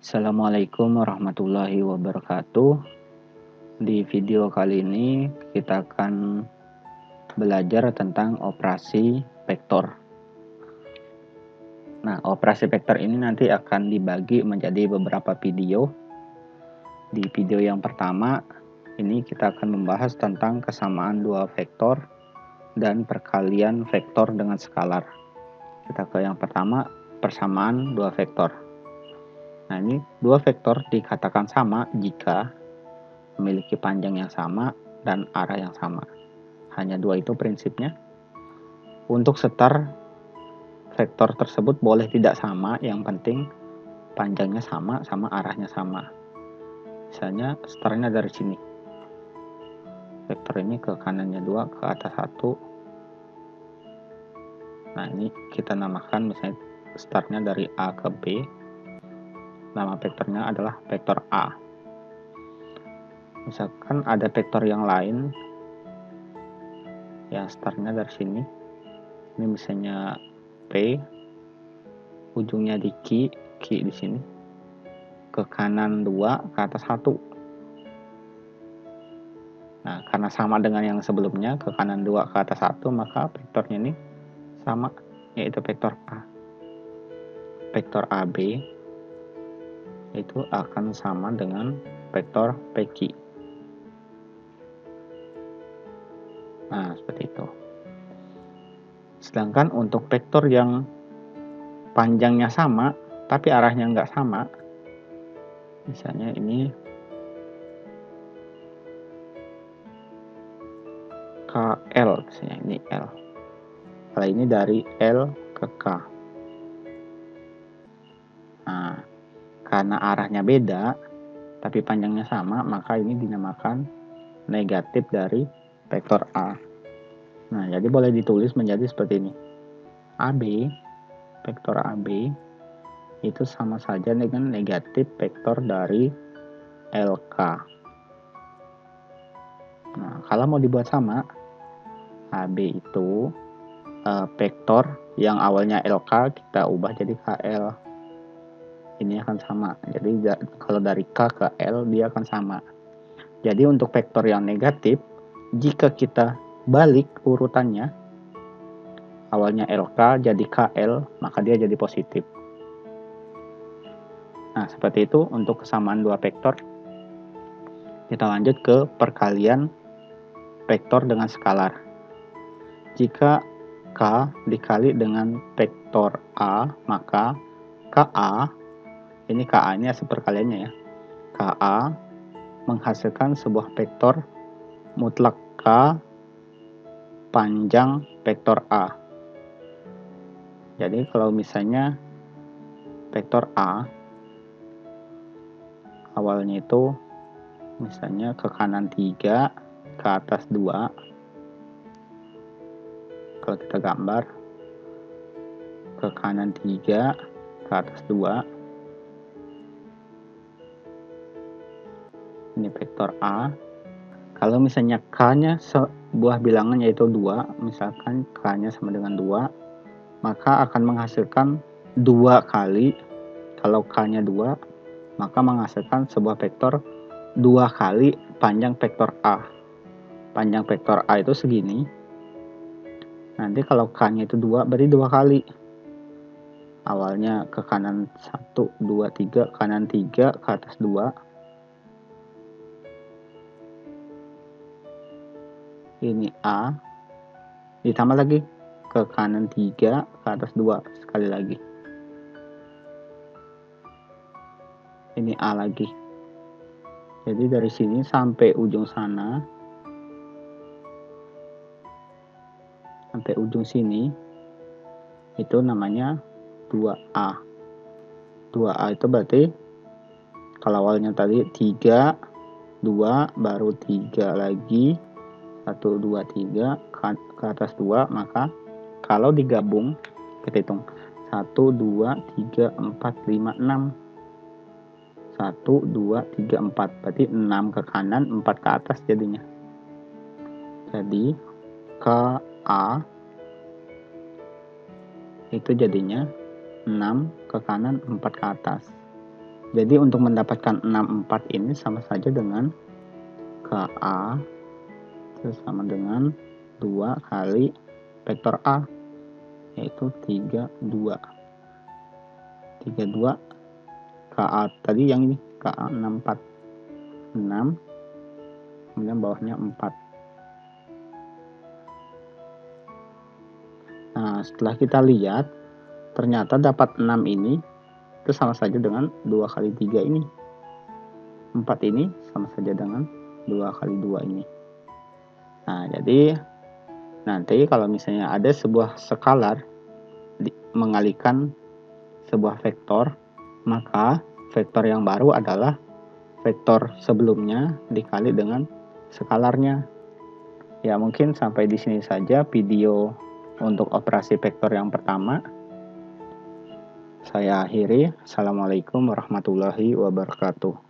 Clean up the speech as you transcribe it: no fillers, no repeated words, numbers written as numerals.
Assalamualaikum warahmatullahi wabarakatuh. Di video kali ini kita akan belajar tentang operasi vektor. Nah, operasi vektor ini nanti akan dibagi menjadi beberapa video. Di video yang pertama, ini kita akan membahas tentang kesamaan dua vektor dan perkalian vektor dengan skalar. Kita ke yang pertama, persamaan dua vektor. Nah, ini dua vektor dikatakan sama jika memiliki panjang yang sama dan arah yang sama. Hanya dua itu prinsipnya. Untuk setar, vektor tersebut boleh tidak sama, yang penting panjangnya sama arahnya sama. Misalnya setarnya dari sini. Vektor ini ke kanannya 2, ke atas 1. Nah, ini kita namakan misalnya startnya dari A ke B. Nama vektornya adalah vektor A. Misalkan ada vektor yang lain yang startnya dari sini. Ini misalnya P, ujungnya di Q di sini. Ke kanan 2, ke atas 1. Nah, karena sama dengan yang sebelumnya, ke kanan 2, ke atas 1, maka vektornya ini sama, yaitu vektor A. Vektor AB itu akan sama dengan vektor PQ. Nah, seperti itu. Sedangkan untuk vektor yang panjangnya sama, tapi arahnya nggak sama, misalnya ini KL, misalnya ini L. Kalau ini dari L ke K. Nah, karena arahnya beda, tapi panjangnya sama, maka ini dinamakan negatif dari vektor A. Nah, jadi boleh ditulis menjadi seperti ini. AB, vektor AB, itu sama saja dengan negatif vektor dari LK. Nah, kalau mau dibuat sama, AB itu vektor yang awalnya LK kita ubah jadi KL. Ini akan sama. Jadi kalau dari K ke L dia akan sama. Jadi untuk vektor yang negatif, jika kita balik urutannya, awalnya LK jadi KL, maka dia jadi positif. Nah, seperti itu untuk kesamaan dua vektor. Kita lanjut ke perkalian vektor dengan skalar. Jika K dikali dengan vektor A, maka KA, ini KA-nya seperkaliannya ya, KA menghasilkan sebuah vektor mutlak K panjang vektor A. Jadi kalau misalnya vektor A awalnya itu misalnya ke kanan 3, ke atas 2. Kalau kita gambar ke kanan 3, ke atas 2. Ini vektor A. Kalau misalnya K-nya sebuah bilangan yaitu 2, misalkan K-nya sama dengan 2, maka akan menghasilkan 2 kali. Kalau K-nya 2, maka menghasilkan sebuah vektor 2 kali panjang vektor A. Panjang vektor A itu segini. Nanti kalau K-nya itu 2, berarti 2 kali. Awalnya ke kanan 1, 2, 3, kanan 3, ke atas 2. Ini A, ditambah lagi ke kanan 3, ke atas 2, sekali lagi. Ini A lagi. Jadi dari sini sampai ujung sana, sampai ujung sini, itu namanya 2A. 2A itu berarti kalau awalnya tadi 3, 2, baru 3 lagi, 1, 2, 3, ke atas 2, maka kalau digabung, kita hitung 1, 2, 3, 4, 5, 6. 1, 2, 3, 4. Berarti 6 ke kanan, 4 ke atas jadinya. Jadi KA itu jadinya 6 ke kanan, 4 ke atas. Jadi untuk mendapatkan 64 ini sama saja dengan KA itu sama dengan 2 kali vektor A, yaitu 32. 32 KA tadi yang ini, KA 64. 6, kemudian bawahnya 4. Nah, setelah kita lihat, ternyata dapat 6 ini, itu sama saja dengan 2 kali 3 ini. 4 ini sama saja dengan 2 kali 2 ini. Nah, jadi nanti kalau misalnya ada sebuah skalar mengalihkan sebuah vektor, maka vektor yang baru adalah vektor sebelumnya dikali dengan skalarnya. Ya, mungkin sampai di sini saja video untuk operasi vektor yang pertama. Saya akhiri. Assalamualaikum warahmatullahi wabarakatuh.